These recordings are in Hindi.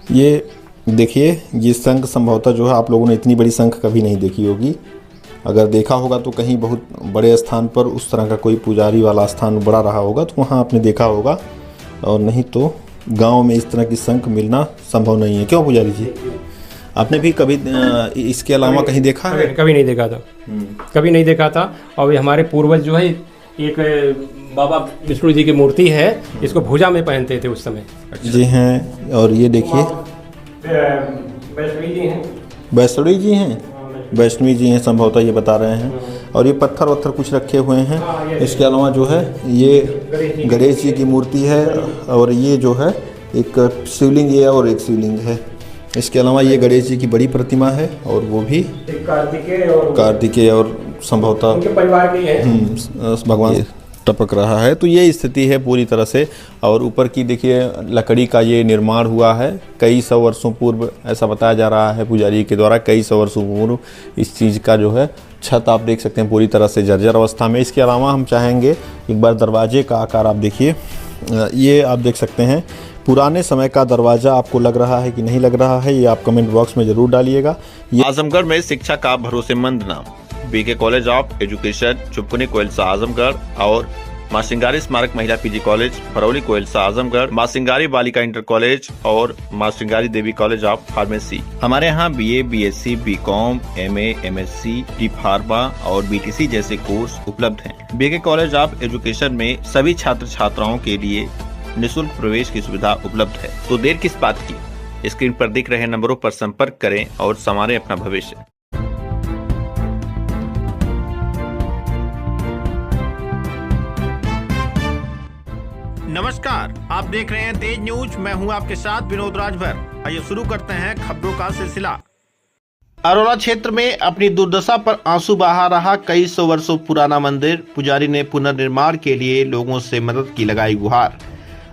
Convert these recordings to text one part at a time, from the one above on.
ये देखिए, ये शंख संभवतः जो है आप लोगों ने इतनी बड़ी शंख कभी नहीं देखी होगी। अगर देखा होगा तो कहीं बहुत बड़े स्थान पर उस तरह का कोई पुजारी वाला स्थान बड़ा रहा होगा तो वहाँ आपने देखा होगा, और नहीं तो गांव में इस तरह की शंख मिलना संभव नहीं है। क्यों पुजारी जी, आपने भी कभी इसके अलावा कहीं देखा है? कभी नहीं देखा था, कभी नहीं देखा था। और ये हमारे पूर्वज जो है, एक बाबा विष्णु जी की मूर्ति है, इसको भुजा में पहनते थे उस समय। जी हैं, और ये देखिए वैष्णवी जी हैं, वैष्णवी जी हैं, वैष्णवी जी हैं संभवतः, ये बता रहे हैं। और ये पत्थर वत्थर कुछ रखे हुए हैं। इसके अलावा जो है ये गणेश जी की मूर्ति है, और ये जो है एक शिवलिंग है और एक शिवलिंग है। इसके अलावा ये गणेश जी की बड़ी प्रतिमा है, और वो भी कार्तिकेय और संभवतः उनके परिवार के हैं। भगवान टपक रहा है। तो ये स्थिति है पूरी तरह से। और ऊपर की देखिए लकड़ी का ये निर्माण हुआ है कई सौ वर्षों पूर्व, ऐसा बताया जा रहा है पुजारी के द्वारा। कई सौ वर्षों पूर्व इस चीज़ का जो है छत आप देख सकते हैं पूरी तरह से जर्जर अवस्था में। इसके अलावा हम चाहेंगे एक बार दरवाजे का आकार आप देखिए, ये आप देख सकते हैं पुराने समय का दरवाज़ा आपको लग रहा है कि नहीं लग रहा है, ये आप कमेंट बॉक्स में ज़रूर डालिएगा। आजमगढ़ में शिक्षा का भरोसेमंद नाम BK college of education Chupkuni Koilsa Azamgarh और मां सिंगारी स्मारक महिला पीजी कॉलेज फरौली कोयलसा आजमगढ़, मां सिंगारी बालिका इंटर कॉलेज और Maa Singari Devi college of pharmacy. हमारे यहाँ BA, BSc, BCom, MA, MSc, D pharma और बीटीसी जैसे कोर्स उपलब्ध हैं। बीके कॉलेज ऑफ एजुकेशन में सभी छात्र छात्राओं के लिए निःशुल्क प्रवेश की सुविधा उपलब्ध है। तो देर किस बात की, स्क्रीन पर दिख रहे नंबरों पर संपर्क करें और संवारें अपना भविष्य। नमस्कार, आप देख रहे हैं तेज न्यूज। मैं हूं आपके साथ विनोद राजभर। आइए शुरू करते हैं खबरों का सिलसिला। अरोरा क्षेत्र में अपनी दुर्दशा पर आंसू बहा रहा कई सौ वर्षों पुराना मंदिर, पुजारी ने पुनर्निर्माण के लिए लोगों से मदद की लगाई गुहार।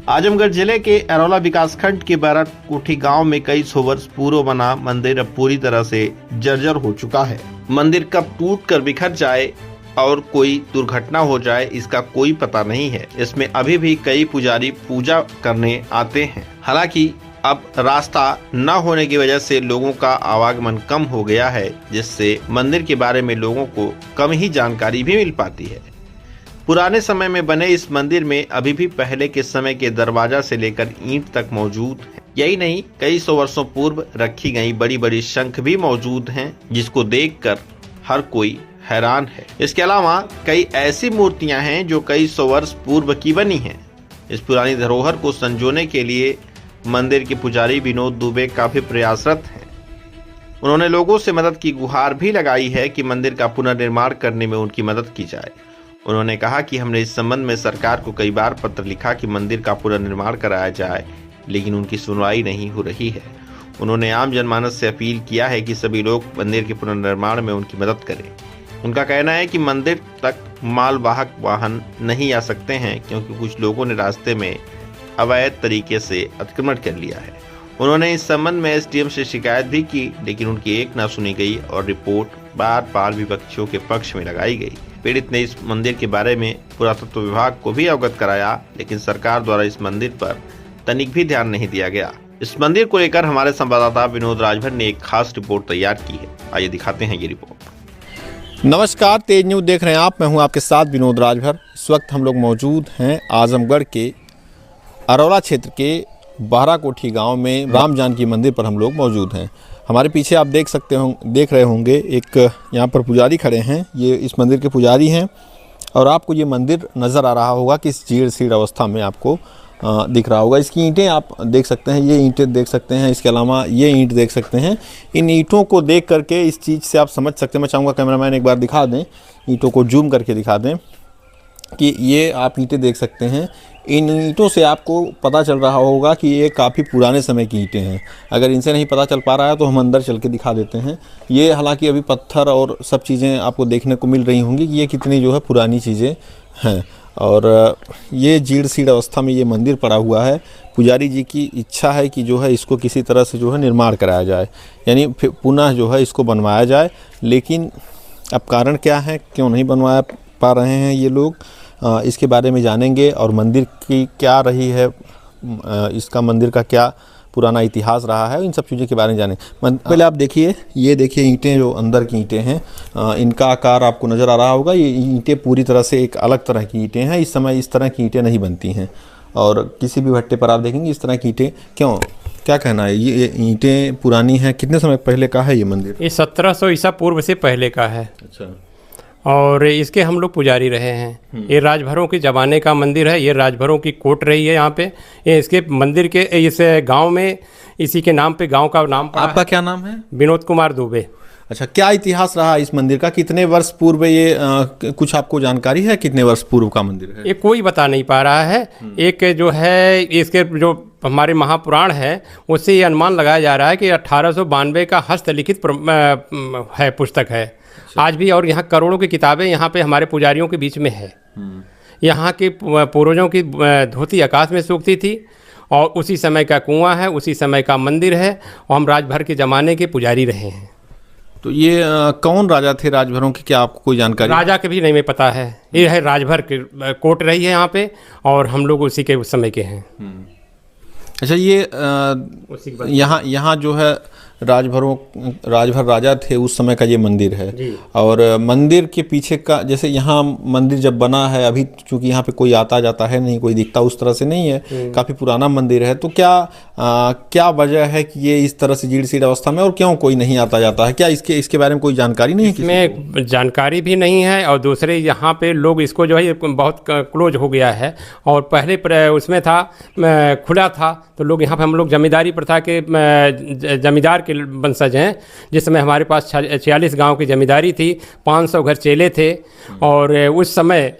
आजमगढ़ जिले के अरोला विकासखंड के बैरट कोठी गांव में कई सौ वर्ष पूर्व बना मंदिर अब पूरी तरह से जर्जर हो चुका है। मंदिर कब टूट कर बिखर जाए और कोई दुर्घटना हो जाए इसका कोई पता नहीं है। इसमें अभी भी कई पुजारी पूजा करने आते हैं। हालांकि अब रास्ता न होने की वजह से लोगों का आवागमन कम हो गया है, जिससे मंदिर के बारे में लोगों को कम ही जानकारी भी मिल पाती है। पुराने समय में बने इस मंदिर में अभी भी पहले के समय के दरवाजा से लेकर ईंट तक मौजूद है। यही नहीं, कई सौ वर्षों पूर्व रखी गई बड़ी बड़ी शंख भी मौजूद हैं, जिसको देखकर हर कोई हैरान है। इसके अलावा कई ऐसी मूर्तियां हैं जो कई सौ वर्ष पूर्व की बनी हैं। इस पुरानी धरोहर को संजोने के लिए मंदिर के पुजारी विनोद दुबे काफी प्रयासरत हैं। उन्होंने लोगों से मदद की गुहार भी लगाई है कि मंदिर का पुनर्निर्माण करने में उनकी मदद की जाए। उन्होंने कहा कि हमने इस संबंध में सरकार को कई बार पत्र लिखा कि मंदिर का पुनर्निर्माण कराया जाए, लेकिन उनकी सुनवाई नहीं हो रही है। उन्होंने आम जनमानस से अपील किया है कि सभी लोग मंदिर के पुनर्निर्माण में उनकी मदद करें। उनका कहना है कि मंदिर तक मालवाहक वाहन नहीं आ सकते हैं क्योंकि कुछ लोगों ने रास्ते में अवैध तरीके से अतिक्रमण कर लिया है। उन्होंने इस संबंध में एसडीएम से शिकायत भी की, लेकिन उनकी एक न सुनी गई और रिपोर्ट बार बार विपक्षियों के पक्ष में लगाई गई। पीड़ित ने इस मंदिर के बारे में पुरातत्व विभाग को भी अवगत कराया, लेकिन सरकार द्वारा इस मंदिर पर तनिक भी ध्यान नहीं दिया गया। इस मंदिर को लेकर हमारे संवाददाता विनोद राजभर ने एक खास रिपोर्ट तैयार की है। आइए दिखाते हैं ये रिपोर्ट। नमस्कार, तेज न्यूज़ देख रहे हैं आप, मैं हूं आपके साथ विनोद राजभर। इस वक्त हम लोग मौजूद हैं आजमगढ़ के अरोला क्षेत्र के बारा कोठी गांव में राम जानकी मंदिर पर हम लोग मौजूद हैं। हमारे पीछे आप देख रहे होंगे एक यहाँ पर पुजारी खड़े हैं, ये इस मंदिर के पुजारी हैं। और आपको ये मंदिर नज़र आ रहा होगा कि इस जीर्ण शीर्ण अवस्था में आपको दिख रहा होगा। इसकी ईंटें आप देख सकते हैं, ये ईंटें देख सकते हैं। इसके अलावा ये ईंट देख सकते हैं। इन ईंटों को देख करके इस चीज़ से आप समझ सकते हैं। मैं चाहूँगा कैमरामैन एक बार दिखा दें, ईंटों को जूम करके दिखा दें कि ये आप ईंटें देख सकते हैं। इन ईंटों से आपको पता चल रहा होगा कि ये काफ़ी पुराने समय की ईंटें हैं। अगर इनसे नहीं पता चल पा रहा है तो हम अंदर चल के दिखा देते हैं। ये हालांकि अभी पत्थर और सब चीज़ें आपको देखने को मिल रही होंगी कि ये कितनी जो है पुरानी चीज़ें हैं। और ये जीर्ण शीर्ण अवस्था में ये मंदिर पड़ा हुआ है। पुजारी जी की इच्छा है कि जो है इसको किसी तरह से जो है निर्माण कराया जाए, यानी पुनः जो है इसको बनवाया जाए। लेकिन अब कारण क्या है, क्यों नहीं बनवा पा रहे हैं ये लोग, इसके बारे में जानेंगे। और मंदिर की क्या रही है, इसका मंदिर का क्या पुराना इतिहास रहा है, इन सब चीज़ों के बारे में जाने। पहले आप देखिए, ये देखिए ईंटें, जो अंदर की ईंटें हैं, इनका आकार आपको नज़र आ रहा होगा। ये ईंटें पूरी तरह से एक अलग तरह की ईंटें हैं। इस समय इस तरह की ईंटें नहीं बनती हैं, और किसी भी भट्टे पर आप देखेंगे इस तरह की ईंटें। क्यों, क्या कहना है, ये ईंटें पुरानी हैं? कितने समय पहले का है ये मंदिर? ये 1700 ईसा पूर्व से पहले का है। अच्छा। और इसके हम लोग पुजारी रहे हैं। ये राजभरों के ज़माने का मंदिर है। ये राजभरों की कोट रही है यहाँ पे। ये इसके मंदिर के इस गांव में इसी के नाम पे गांव का नाम पड़ा। आपका क्या नाम है? विनोद कुमार दुबे। अच्छा, क्या इतिहास रहा इस मंदिर का? कितने वर्ष पूर्व ये कुछ आपको जानकारी है, कितने वर्ष पूर्व का मंदिर है? ये कोई बता नहीं पा रहा है। एक जो है इसके जो हमारे महापुराण है उससे ये अनुमान लगाया जा रहा है कि 1892 का हस्तलिखित है, पुस्तक है। आज भी, और यहाँ करोड़ों की किताबें यहाँ पे हमारे पुजारियों के बीच में है। यहाँ के पूर्वजों की धोती आकाश में सूखती थी, और उसी समय का कुआं है, उसी समय का मंदिर है, और हम राजभर के ज़माने के पुजारी रहे हैं। तो ये कौन राजा थे राजभरों की, क्या आपको कोई जानकारी? राजा के भी नहीं में पता है। ये है राजभर की कोट रही है यहाँ पे, और हम लोग उसी के उस समय के हैं। अच्छा, ये यहाँ जो है राजभर राजा थे उस समय का ये मंदिर है। और मंदिर के पीछे का, जैसे यहाँ मंदिर जब बना है, अभी चूंकि यहाँ पे कोई आता जाता है नहीं, कोई दिखता उस तरह से नहीं है, काफ़ी पुराना मंदिर है, तो क्या वजह है कि ये इस तरह से जीर्ण शीर्ण अवस्था में, और क्यों कोई नहीं आता जाता है? क्या इसके बारे में कोई जानकारी नहीं है? इसमें जानकारी भी नहीं है, और दूसरे यहाँ पे लोग इसको जो है बहुत क्लोज हो गया है। और पहले उसमें था, खुला था, तो लोग यहाँ पे, हम लोग जमींदारी प्रथा के जमींदार के वंशज हैं। जिस समय हमारे पास 46 गांव की जमींदारी थी, 500 घर चेले थे, और उस समय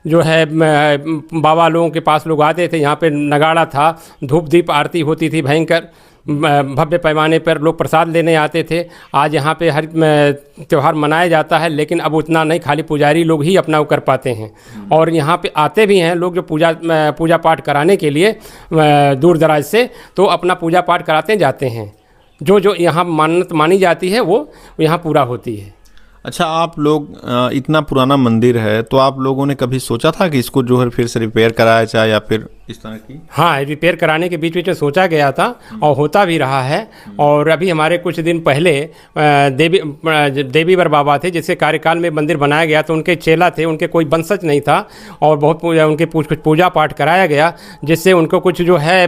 जो है बाबा लोगों के पास लोग आते थे। यहाँ पे नगाड़ा था, धूप दीप आरती होती थी भयंकर भव्य पैमाने पर, लोग प्रसाद लेने आते थे। आज यहाँ पे हर त्यौहार मनाया जाता है, लेकिन अब उतना नहीं, खाली पुजारी लोग ही अपना वो कर पाते हैं। और यहाँ पे आते भी हैं लोग जो पूजा पाठ कराने के लिए दूर दराज से, तो अपना पूजा पाठ कराते जाते हैं। जो यहाँ मान्यता मानी जाती है वो यहाँ पूरा होती है। अच्छा, आप लोग, इतना पुराना मंदिर है, तो आप लोगों ने कभी सोचा था कि इसको जो है फिर से रिपेयर कराया जाए, या फिर इस तरह की? हाँ, रिपेयर कराने के बीच में सोचा गया था, और होता भी रहा है। और अभी हमारे कुछ दिन पहले देवीवर बाबा थे, जिसके कार्यकाल में मंदिर बनाया गया, तो उनके चेला थे, उनके कोई वंशज नहीं था, और बहुत उनके कुछ पूजा पाठ कराया गया, जिससे उनको कुछ जो है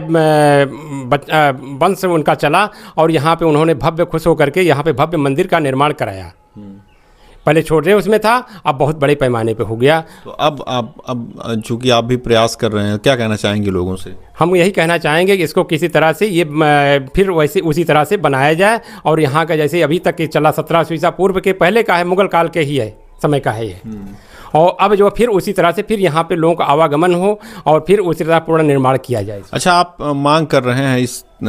वंश उनका चला, और यहाँ पे उन्होंने भव्य खुश होकर के यहाँ पे भव्य मंदिर का निर्माण कराया। पहले छोटे उसमें था, अब बहुत बड़े पैमाने पे हो गया। तो अब चूंकि आप भी प्रयास कर रहे हैं, क्या कहना चाहेंगे लोगों से? हम यही कहना चाहेंगे कि इसको किसी तरह से ये फिर वैसे उसी तरह से बनाया जाए, और यहाँ का जैसे अभी तक चला 1700 ईसा पूर्व के पहले का है, मुगल काल के ही है, समय का है ये। और अब जो फिर उसी तरह से फिर यहाँ पे लोगों का आवागमन हो, और फिर उसी तरह पूर्ण निर्माण किया जाए। अच्छा, आप मांग कर रहे हैं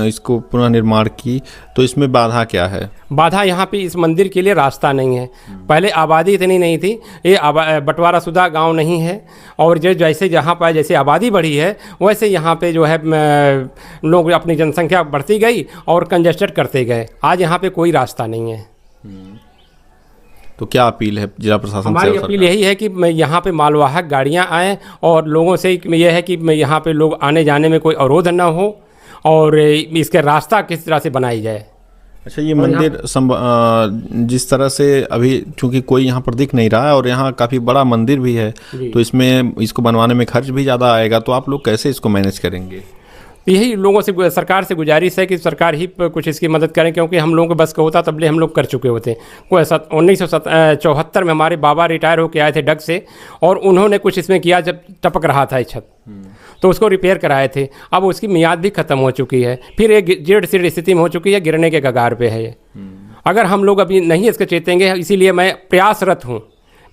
इसको पुनः निर्माण की, तो इसमें बाधा क्या है? बाधा यहाँ पे इस मंदिर के लिए रास्ता नहीं है। पहले आबादी इतनी नहीं थी, ये बंटवारा शुदा गांव नहीं है, और जो जैसे जहाँ पर जैसे आबादी बढ़ी है, वैसे यहाँ पे जो है लोग अपनी जनसंख्या बढ़ती गई और कंजेस्टेड करते गए। आज यहाँ पे कोई रास्ता नहीं है। तो क्या अपील है जिला प्रशासन से? हमारी अपील यही है कि यहाँ पे मालवाहक गाड़ियाँ आएँ, और लोगों से यह है कि यहाँ पे लोग आने जाने में कोई अवरोध न हो, और इसके रास्ता किस तरह से बनाई जाए। अच्छा, ये मंदिर जिस तरह से अभी चूंकि कोई यहाँ पर दिख नहीं रहा है, और यहाँ काफ़ी बड़ा मंदिर भी है, तो इसमें इसको बनवाने में खर्च भी ज़्यादा आएगा, तो आप लोग कैसे इसको मैनेज करेंगे? यही लोगों से, सरकार से गुजारिश है कि सरकार ही कुछ इसकी मदद करें, क्योंकि हम लोगों के बस का होता तबले हम लोग कर चुके होते। 1974 में हमारे बाबा रिटायर होकर आए थे डग से, और उन्होंने कुछ इसमें किया जब टपक रहा था छत, तो उसको रिपेयर कराए थे। अब उसकी मियाद भी ख़त्म हो चुकी है, फिर एक जीर्ण शीर्ण स्थिति में हो चुकी है, गिरने के कगार पे है ये। अगर हम लोग अभी नहीं इसके चेतेंगे, इसीलिए मैं प्रयासरत हूँ।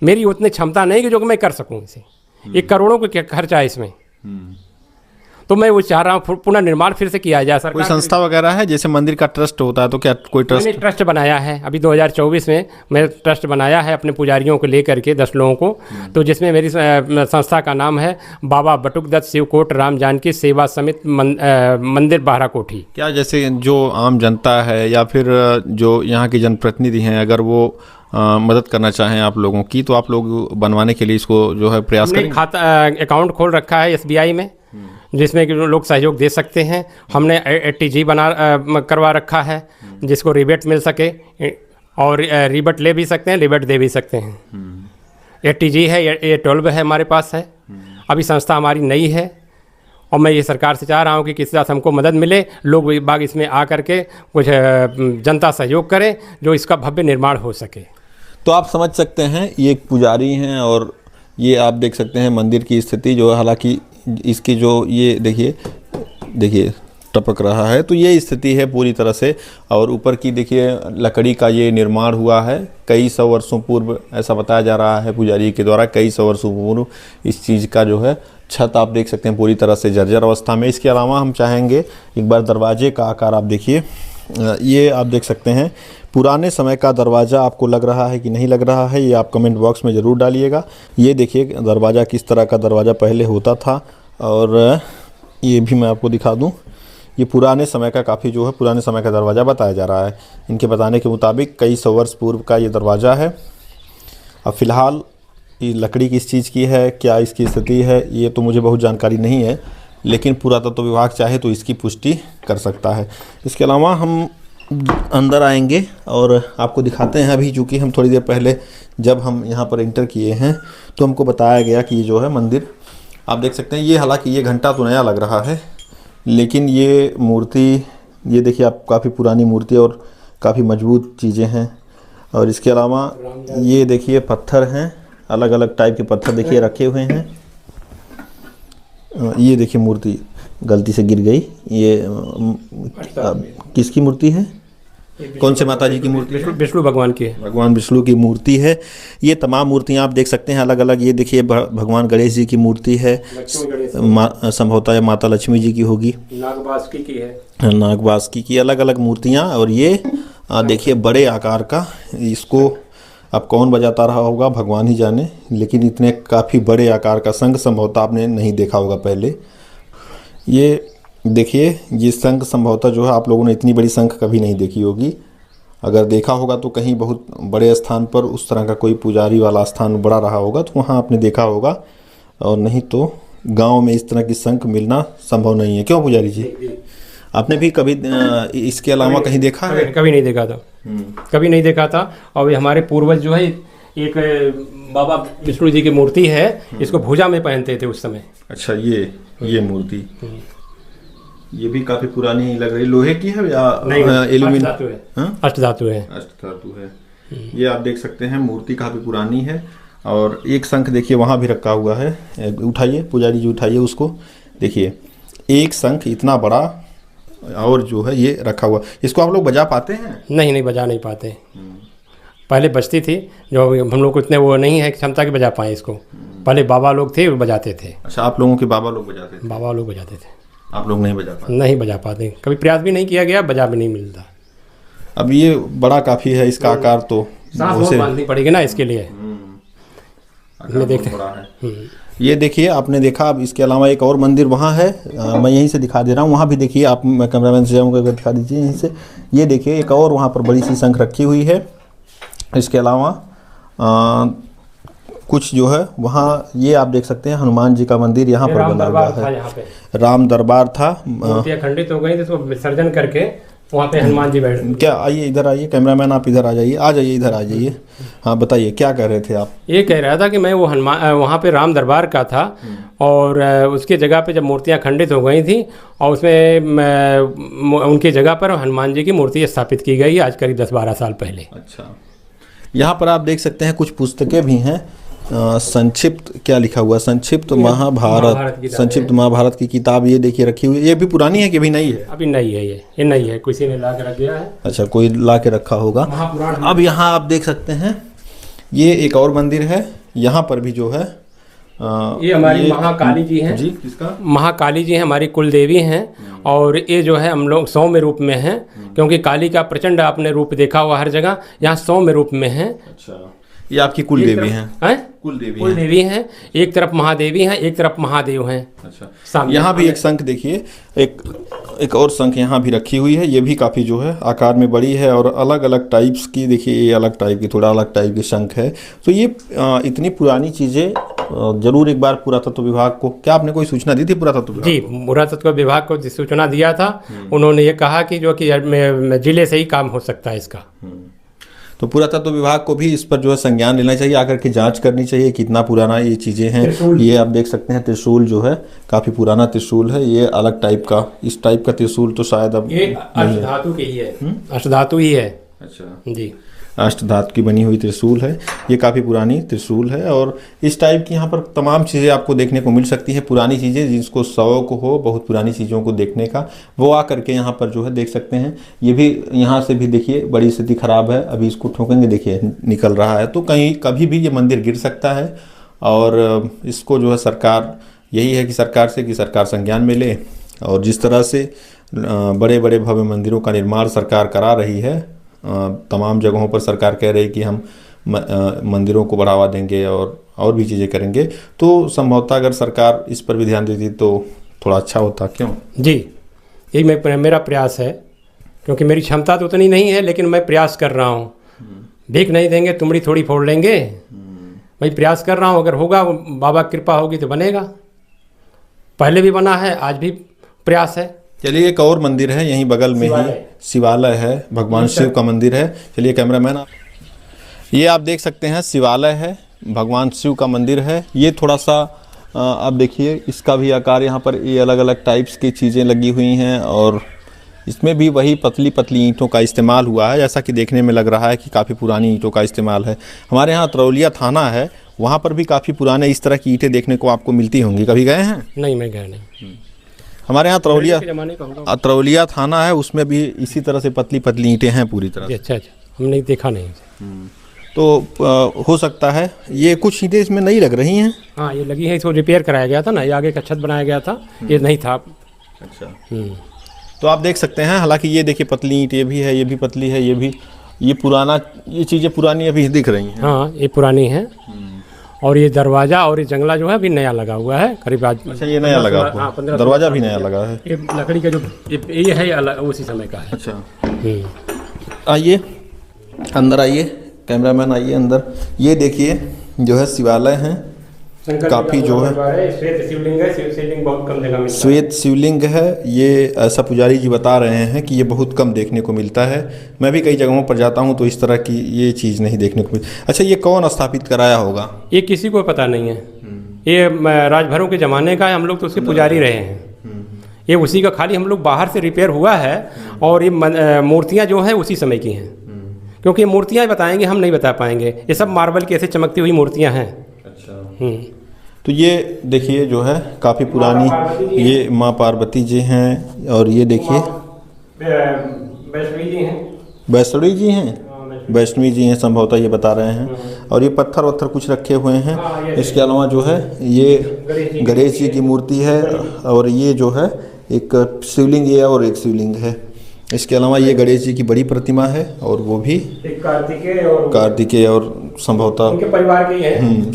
मेरी उतनी क्षमता नहीं कि जो मैं कर सकूँ इसे। ये करोड़ों का खर्चा है इसमें, तो मैं वो चाह रहा हूँ पुनः निर्माण फिर से किया जाए। सरकार कोई संस्था वगैरह है, जैसे मंदिर का ट्रस्ट होता है, तो क्या कोई ट्रस्ट बनाया है? अभी 2024 में मैं ट्रस्ट बनाया है अपने पुजारियों को लेकर के 10 लोगों को, तो जिसमें मेरी संस्था का नाम है बाबा बटुकदत्त शिवकोट राम जानकी सेवा समिति मंदिर बाहरा कोठी। क्या जैसे जो आम जनता है, या फिर जो यहाँ के जनप्रतिनिधि हैं, अगर वो मदद करना चाहें आप लोगों की, तो आप लोग बनवाने के लिए इसको जो है प्रयास करें? खाता अकाउंट खोल रखा है SBI में, जिसमें कि लोग सहयोग दे सकते हैं। हमने ATG करवा रखा है जिसको रिबेट मिल सके, और रिबेट ले भी सकते हैं, रिबेट दे भी सकते हैं। ATG है, A12 है, हमारे पास है। अभी संस्था हमारी नई है और मैं ये सरकार से चाह रहा हूँ कि किसी तरह से हमको मदद मिले, लोग बाग इसमें आ करके कुछ जनता सहयोग करें जो इसका भव्य निर्माण हो सके। तो आप समझ सकते हैं ये एक पुजारी हैं और ये आप देख सकते हैं मंदिर की स्थिति जो है, हालांकि इसकी जो ये देखिए टपक रहा है, तो ये स्थिति है पूरी तरह से। और ऊपर की देखिए लकड़ी का ये निर्माण हुआ है कई सौ वर्षों पूर्व, ऐसा बताया जा रहा है पुजारी के द्वारा। कई सौ वर्षों पूर्व इस चीज़ का जो है छत आप देख सकते हैं पूरी तरह से जर्जर अवस्था में। इसके अलावा हम चाहेंगे एक बार दरवाजे का आकार आप देखिए, ये आप देख सकते हैं पुराने समय का दरवाज़ा आपको लग रहा है कि नहीं लग रहा है, ये आप कमेंट बॉक्स में ज़रूर डालिएगा। ये देखिए दरवाज़ा किस तरह का दरवाज़ा पहले होता था, और ये भी मैं आपको दिखा दूं, ये पुराने समय का काफ़ी जो है पुराने समय का दरवाज़ा बताया जा रहा है। इनके बताने के मुताबिक कई सौ वर्ष पूर्व का ये दरवाज़ा है। अब फ़िलहाल ये लकड़ी किस चीज़ की है, क्या इसकी स्थिति है, ये तो मुझे बहुत जानकारी नहीं है, लेकिन पुरातत्व विभाग चाहे तो इसकी पुष्टि कर सकता है। इसके अलावा हम अंदर आएंगे और आपको दिखाते हैं। अभी चूँकि हम थोड़ी देर पहले जब हम यहाँ पर इंटर किए हैं तो हमको बताया गया कि ये जो है मंदिर आप देख सकते हैं। ये हालांकि ये घंटा तो नया लग रहा है, लेकिन ये मूर्ति ये देखिए आप, काफ़ी पुरानी मूर्ति और काफ़ी मजबूत चीज़ें हैं। और इसके अलावा ये देखिए पत्थर हैं, अलग अलग टाइप के पत्थर देखिए रखे हुए हैं। ये देखिए मूर्ति गलती से गिर गई, ये किसकी मूर्ति है, कौन से माता जी की मूर्ति है? विष्णु भगवान की है। भगवान विष्णु की मूर्ति है। ये तमाम मूर्तियां आप देख सकते हैं अलग अलग। ये देखिए भगवान गणेश जी की मूर्ति है, संभवतः ये माता लक्ष्मी जी की होगी, नागवासुकी की है, नागवासुकी की, अलग अलग मूर्तियां। और ये देखिए बड़े आकार का, इसको अब कौन बजाता रहा होगा भगवान ही जाने, लेकिन इतने काफ़ी बड़े आकार का शंख संभवतः आपने नहीं देखा होगा पहले। ये देखिए ये शंख संभवतः जो है आप लोगों ने इतनी बड़ी शंख कभी नहीं देखी होगी। अगर देखा होगा तो कहीं बहुत बड़े स्थान पर उस तरह का कोई पुजारी वाला स्थान बड़ा रहा होगा तो वहाँ आपने देखा होगा, और नहीं तो गांव में इस तरह की शंख मिलना संभव नहीं है। क्यों पुजारी जी, आपने भी कभी इसके अलावा कहीं देखा है? कभी नहीं देखा था, कभी नहीं देखा था। और हमारे पूर्वज जो है एक बाबा विष्णु जी की मूर्ति है, इसको भुजा में पहनते थे उस समय। अच्छा, ये मूर्ति ये भी काफी पुरानी लग रही, लोहे की है या एल्यूमिनियम? अष्ट धातु है। अष्ट धातु है। ये आप देख सकते हैं मूर्ति काफी पुरानी है। और एक शंख देखिए वहाँ भी रखा हुआ है, उठाइए पुजारी जी, उठाइए उसको। देखिए एक शंख इतना बड़ा और जो है ये रखा हुआ, इसको आप लोग बजा पाते हैं? नहीं बजा नहीं पाते। पहले बजती थी, जो हम लोग को इतने वो नहीं है क्षमता कि बजा पाए इसको। पहले बाबा लोग थे वो बजाते थे। अच्छा, आप लोगों के बाबा लोग बजाते थे? बाबा लोग बजाते थे, आप लोग नहीं बजा पाते? नहीं बजा पाते, कभी प्रयास भी नहीं किया गया, बजा भी नहीं मिलता। अब ये बड़ा काफ़ी है, इसका आकार तो सांस बांधनी पड़ेगी ना इसके लिए। देखते ये देखिए आपने देखा। अब इसके अलावा एक और मंदिर वहाँ है, मैं यहीं से दिखा दे रहा हूँ, वहाँ भी देखिए आप, मैं कैमरामैन से जाऊँगा, दिखा दीजिए यहीं से। ये देखिए एक और वहाँ पर बड़ी सी शंख रखी हुई है। इसके अलावा कुछ जो है वहाँ ये आप देख सकते हैं हनुमान जी का मंदिर यहाँ पर बना हुआ है। राम दरबार था, खंडित हो गई तो विसर्जन करके वहाँ पे हनुमान जी बैठे। क्या, आइए इधर आइए, कैमरामैन आप इधर आ जाइए, इधर आ जाइए। हाँ बताइए क्या कह रहे थे आप? ये कह रहा था कि मैं वो हनुमान वहाँ पे राम दरबार का था, और उसके जगह पे जब मूर्तियाँ खंडित हो गई थी और उसमें उनकी जगह पर हनुमान जी की मूर्ति स्थापित की गई आज करीब 10-12 साल पहले। अच्छा, यहाँ पर आप देख सकते हैं कुछ पुस्तकें भी हैं। संक्षिप्त क्या लिखा हुआ, संक्षिप्त महाभारत, संक्षिप्त महाभारत की किताब ये देखिए रखी हुई है। ये भी पुरानी है कि अभी नई है? अभी नई है, ये नई है, किसी ने ला के रख दिया है। अच्छा, कोई ला के रखा होगा। अब यहाँ आप देख सकते हैं ये एक और मंदिर है, यहाँ पर भी जो है ये हमारी महाकाली जी हैं। जी, किसका? महाकाली जी हैं, हमारी कुल देवी हैं। और ये जो है हम लोग सौम्य रूप में हैं, क्योंकि काली का प्रचंड आपने रूप देखा हुआ हर जगह, यहाँ सौम्य रूप में हैं। अच्छा, ये आपकी कुल देवी हैं? कुल देवी हैं। एक तरफ महादेवी हैं, एक तरफ महादेव हैं। अच्छा, यहाँ भी एक शंख देखिए, एक और शंख यहाँ भी रखी हुई है। ये भी काफ़ी जो है आकार में बड़ी है और अलग अलग टाइप्स की, देखिए ये अलग टाइप की, थोड़ा अलग टाइप की शंख है। तो ये इतनी पुरानी चीज़ें जरूर एक बार पुरातत्व विभाग को, क्या आपने कोई सूचना दी थी पुरातत्व विभाग जी, पुरातत्व विभाग को सूचना दिया था। उन्होंने ये कहा कि जो कि जिले से ही काम हो सकता है इसका। तो पुरातत्व विभाग को भी इस पर जो है संज्ञान लेना चाहिए, आकर के जांच करनी चाहिए कितना पुराना ये चीज़ें हैं। ये आप देख सकते हैं त्रिशूल जो है काफ़ी पुराना त्रिशूल है, ये अलग टाइप का, इस टाइप का त्रिशूल तो शायद अब ये अष्टधातु की ही है, अष्टधातु ही है। अच्छा जी, अष्टधातु की बनी हुई त्रिशूल है, ये काफ़ी पुरानी त्रिशूल है। और इस टाइप की यहाँ पर तमाम चीज़ें आपको देखने को मिल सकती हैं, पुरानी चीज़ें जिसको शौक हो बहुत पुरानी चीज़ों को देखने का, वो आ करके यहाँ पर जो है देख सकते हैं। ये भी यहाँ से भी देखिए बड़ी स्थिति खराब है, अभी इसको ठोकेंगे देखिए निकल रहा है, तो कहीं कभी भी ये मंदिर गिर सकता है। और इसको जो है सरकार, यही है कि सरकार से कि सरकार संज्ञान में ले, और जिस तरह से बड़े बड़े भव्य मंदिरों का निर्माण सरकार करा रही है, तमाम जगहों पर सरकार कह रही है कि हम मंदिरों को बढ़ावा देंगे और भी चीज़ें करेंगे, तो संभवतः अगर सरकार इस पर भी ध्यान देती तो थोड़ा अच्छा होता। क्यों? जी, यही मेरा प्रयास है, क्योंकि मेरी क्षमता तो उतनी नहीं है, लेकिन मैं प्रयास कर रहा हूँ। भीख नहीं देंगे, तुमड़ी थोड़ी फोड़ लेंगे, मैं प्रयास कर रहा हूँ। अगर होगा, बाबा की कृपा होगी तो बनेगा। पहले भी बना है, आज भी प्रयास है। चलिए, एक और मंदिर है यहीं बगल में ही, शिवालय है, भगवान शिव का मंदिर है। चलिए कैमरामैन, ये आप देख सकते हैं शिवालय है, भगवान शिव का मंदिर है। ये थोड़ा सा आप देखिए, इसका भी आकार यहाँ पर ये अलग अलग टाइप्स की चीज़ें लगी हुई हैं, और इसमें भी वही पतली पतली ईंटों का इस्तेमाल हुआ है, जैसा कि देखने में लग रहा है कि काफ़ी पुरानी ईंटों का इस्तेमाल है। हमारे यहाँ अतरौलिया थाना है, वहाँ पर भी काफ़ी पुराने इस तरह की ईंटें देखने को आपको मिलती होंगी। कभी गए हैं? नहीं, मैं गया नहीं। हमारे यहाँ अतरौलिया थाना है, उसमें भी इसी तरह से पतली पतली ईंटें हैं पूरी तरह। अच्छा, हमने देखा नहीं। तो हो सकता है ये कुछ ईंटें इसमें नई लग रही हैं। हाँ, ये लगी है, इसको रिपेयर कराया गया था ना, ये आगे का छत बनाया गया था, ये नहीं था। अच्छा, तो आप देख सकते हैं, हालांकि ये देखिए पतली ईंट, ये भी है, ये भी पतली है, ये भी, ये पुराना, ये चीज़ें पुरानी अभी दिख रही हैं। हाँ, ये पुरानी है। और ये दरवाजा और ये जंगला जो है अभी नया लगा हुआ है, करीब आज। अच्छा, ये नया लगा हुआ? हाँ, दरवाजा भी नया लगा है। ये लकड़ी का जो ये है, उसी समय का है। अच्छा, आइए अंदर, आइए कैमरामैन, आइए अंदर। ये देखिए जो है शिवालय है, काफ़ी जो है श्वेत शिवलिंग है। शिवलिंग बहुत कम जगह मिलता है। श्वेत शिवलिंग है ये, ऐसा पुजारी जी बता रहे हैं कि ये बहुत कम देखने को मिलता है। मैं भी कई जगहों पर जाता हूँ तो इस तरह की ये चीज़ नहीं देखने को मिलती। अच्छा, ये कौन स्थापित कराया होगा? ये किसी को पता नहीं है, ये राजभरों के ज़माने का है, हम लोग तो उसके पुजारी रहे हैं। ये उसी का, खाली हम लोग बाहर से रिपेयर हुआ है, और ये मूर्तियाँ जो हैं उसी समय की हैं, क्योंकि ये मूर्तियाँ बताएंगे, हम नहीं बता पाएंगे। ये सब मार्बल की ऐसे चमकती हुई मूर्तियाँ हैं। अच्छा, तो ये देखिए जो है काफ़ी पुरानी, ये माँ पार्वती जी हैं, और ये देखिए वैष्णवी जी हैं, वैष्णवी जी हैं संभवतः, ये बता रहे हैं। और ये पत्थर वत्थर कुछ रखे हुए हैं। इसके अलावा जो है ये गणेश जी की मूर्ति है, और ये जो है एक शिवलिंग है और एक शिवलिंग है। इसके अलावा ये गणेश जी की बड़ी प्रतिमा है, और वो भी कार्तिकेय और संभवतः उनके परिवार के ही हैं,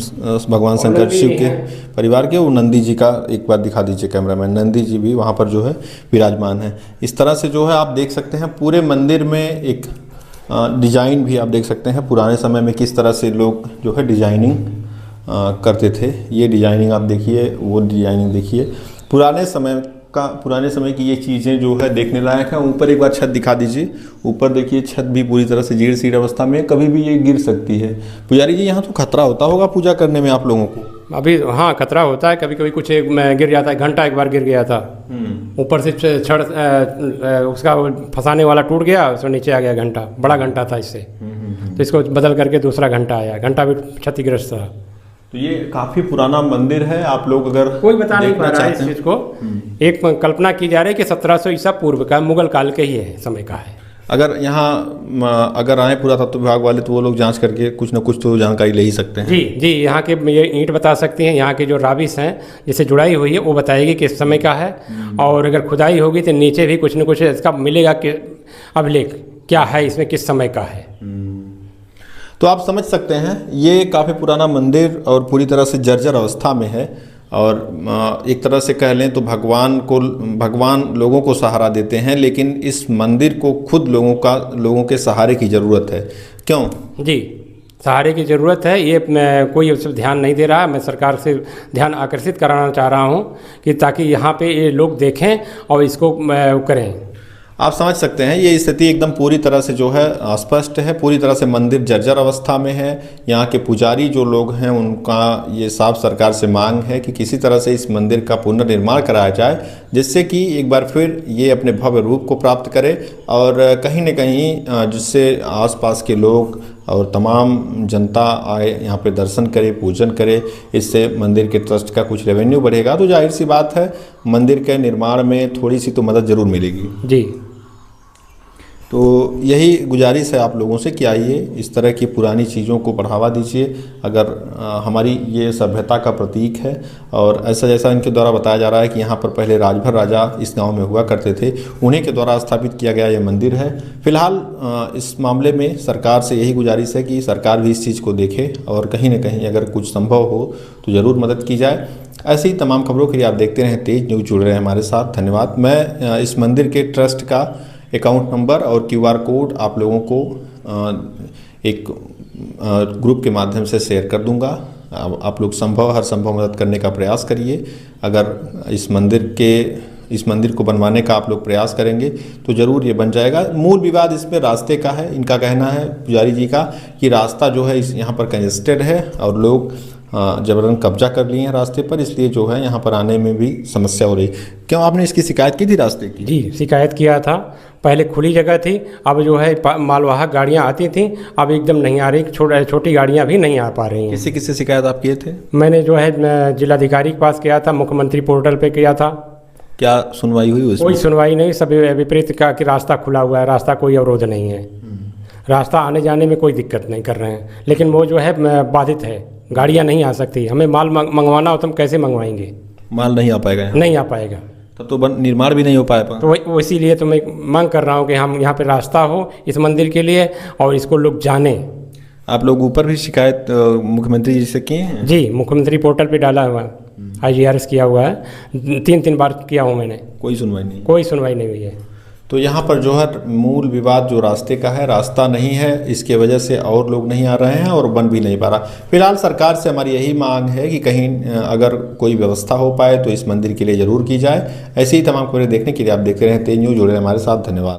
भगवान शंकर शिव के परिवार के। वो नंदी जी का एक बार दिखा दीजिए कैमरामैन, नंदी जी भी वहाँ पर जो है विराजमान है। इस तरह से जो है आप देख सकते हैं पूरे मंदिर में एक डिजाइन भी आप देख सकते हैं, पुराने समय में किस तरह से लोग जो है डिजाइनिंग करते थे। ये डिजाइनिंग आप देखिए, वो डिजाइनिंग देखिए, पुराने समय की ये चीज़ें जो है देखने लायक है। ऊपर एक बार छत दिखा दीजिए, ऊपर देखिए छत भी पूरी तरह से जीर्ण शीर्ण अवस्था में, कभी भी ये गिर सकती है। पुजारी जी, यहाँ तो खतरा होता होगा पूजा करने में आप लोगों को? अभी हाँ, खतरा होता है, कभी कभी कुछ गिर जाता है। घंटा एक बार गिर गया था, ऊपर से छड़ उसका फंसाने वाला टूट गया, उसमें नीचे आ गया घंटा, बड़ा घंटा था इससे, तो इसको बदल करके दूसरा घंटा आया, घंटा भी क्षतिग्रस्त था। तो ये काफ़ी पुराना मंदिर है। आप लोग अगर कोई बता नहीं पा रहा है इस चीज़ को, एक कल्पना की जा रही है कि 1700 ईसा पूर्व का, मुगल काल के ही है, समय का है। अगर यहाँ अगर आए पुरातत्व विभाग वाले तो वो लोग जांच करके कुछ ना कुछ तो जानकारी ले ही सकते हैं। जी, यहाँ के ये ईंट बता सकती हैं, यहाँ के जो राबिस हैं जिससे जुड़ाई हुई है वो बताएगी किस समय का है, और अगर खुदाई होगी तो नीचे भी कुछ न कुछ इसका मिलेगा कि अभिलेख क्या है इसमें, किस समय का है। तो आप समझ सकते हैं ये काफ़ी पुराना मंदिर और पूरी तरह से जर्जर अवस्था में है, और एक तरह से कह लें तो भगवान लोगों को सहारा देते हैं, लेकिन इस मंदिर को खुद लोगों के सहारे की ज़रूरत है। क्यों? जी, सहारे की ज़रूरत है। ये कोई उस पर ध्यान नहीं दे रहा। मैं सरकार से ध्यान आकर्षित कराना चाह रहा हूँ कि ताकि यहाँ पे ये लोग देखें और इसको करें। आप समझ सकते हैं ये स्थिति एकदम पूरी तरह से जो है स्पष्ट है। पूरी तरह से मंदिर जर्जर अवस्था में है। यहाँ के पुजारी जो लोग हैं उनका ये साफ सरकार से मांग है कि किसी तरह से इस मंदिर का पुनर्निर्माण कराया जाए, जिससे कि एक बार फिर ये अपने भव्य रूप को प्राप्त करे और कहीं न कहीं जिससे आसपास के लोग और तमाम जनता आए यहाँ पे दर्शन करे, पूजन करे। इससे मंदिर के ट्रस्ट का कुछ रेवेन्यू बढ़ेगा, तो जाहिर सी बात है मंदिर के निर्माण में थोड़ी सी तो मदद ज़रूर मिलेगी जी। तो यही गुजारिश है आप लोगों से कि आइए इस तरह की पुरानी चीज़ों को बढ़ावा दीजिए। अगर हमारी ये सभ्यता का प्रतीक है और ऐसा जैसा इनके द्वारा बताया जा रहा है कि यहाँ पर पहले राजभर राजा इस गांव में हुआ करते थे, उन्हीं के द्वारा स्थापित किया गया ये मंदिर है। फिलहाल इस मामले में सरकार से यही गुजारिश है कि सरकार भी इस चीज़ को देखे और कहीं ना कहीं अगर कुछ संभव हो तो ज़रूर मदद की जाए। ऐसी ही तमाम खबरों के लिए आप देखते रहें तेज न्यूज़, जुड़ रहे हैं हमारे साथ। धन्यवाद। मैं इस मंदिर के ट्रस्ट का अकाउंट नंबर और QR कोड आप लोगों को एक ग्रुप के माध्यम से शेयर कर दूंगा। आप लोग हर संभव मदद करने का प्रयास करिए। अगर इस मंदिर को बनवाने का आप लोग प्रयास करेंगे तो ज़रूर ये बन जाएगा। मूल विवाद इसमें रास्ते का है। इनका कहना है पुजारी जी का कि रास्ता जो है यहाँ पर कंजेस्टेड है और लोग जबरन कब्जा कर लिए हैं रास्ते पर, इसलिए जो है यहाँ पर आने में भी समस्या हो रही। क्यों आपने इसकी शिकायत की थी रास्ते की? जी, शिकायत किया था। पहले खुली जगह थी, अब जो है मालवाहक गाड़ियाँ आती थी, अब एकदम नहीं आ रही। छोटी गाड़ियाँ भी नहीं आ पा रही हैं। किससे शिकायत आप किए थे? मैंने जो है जिलाधिकारी के पास किया था, मुख्यमंत्री पोर्टल पे किया था। क्या सुनवाई हुई उसमें? कोई सुनवाई नहीं। सब विपरीत का कि रास्ता खुला हुआ है, रास्ता कोई अवरोध नहीं है, रास्ता आने जाने में कोई दिक्कत नहीं कर रहे हैं, लेकिन वो जो है बाधित है, गाड़ियाँ नहीं आ सकती। हमें माल मंगवाना हो तो हम कैसे मंगवाएंगे? माल नहीं आ पाएगा? नहीं आ पाएगा। तब तो निर्माण भी नहीं हो पाएगा। तो इसीलिए तो मैं मांग कर रहा हूँ कि हम यहाँ पे रास्ता हो इस मंदिर के लिए और इसको लोग जाने। आप लोग ऊपर भी शिकायत मुख्यमंत्री जी से किए हैं? जी, मुख्यमंत्री पोर्टल पे डाला हुआ है, IGRS किया हुआ है, 3 बार किया हूँ मैंने। कोई सुनवाई नहीं? कोई सुनवाई नहीं हुई है। तो यहाँ पर जो है मूल विवाद जो रास्ते का है, रास्ता नहीं है, इसके वजह से और लोग नहीं आ रहे हैं और बन भी नहीं पा रहा। फिलहाल सरकार से हमारी यही मांग है कि कहीं अगर कोई व्यवस्था हो पाए तो इस मंदिर के लिए ज़रूर की जाए। ऐसी ही तमाम खबरें देखने के लिए आप देखते रहें तेज न्यूज़, जुड़े हमारे साथ। धन्यवाद।